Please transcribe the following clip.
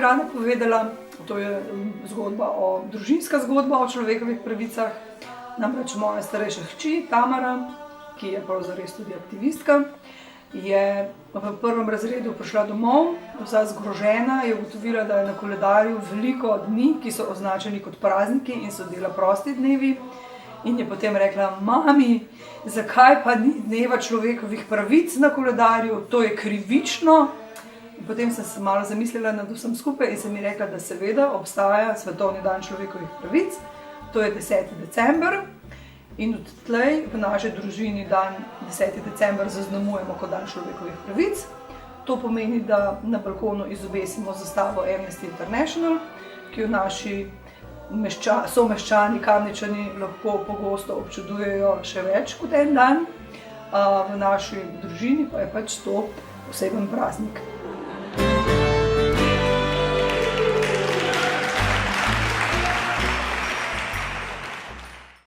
rada povedala. To je družinska zgodba o človekovih pravicah. Namreč moja starejša hči, Tamara, ki je pravzaprav tudi aktivistka, je v 1. razredu prišla domov, vsa zgrožena, je ugotovila, da je na koledarju veliko dni, ki so označeni kot prazniki in so dela prosti dnevi. In je potem rekla: mami, zakaj pa ni dneva človekovih pravic na koledarju, to je krivično. In potem sem se malo zamislila nad vsem skupaj in sem ji rekla, da seveda obstaja Svetovni dan človekovih pravic, to je 10. december. In odtlej v naši družini dan 10. december zaznamujemo kot dan človekovih pravic. To pomeni, da na balkonu izobesimo zastavo Amnesty International, ki jo naši someščani, Kamničani lahko pogosto občudujejo še več kot en dan. V naši družini pa je pač to poseben praznik.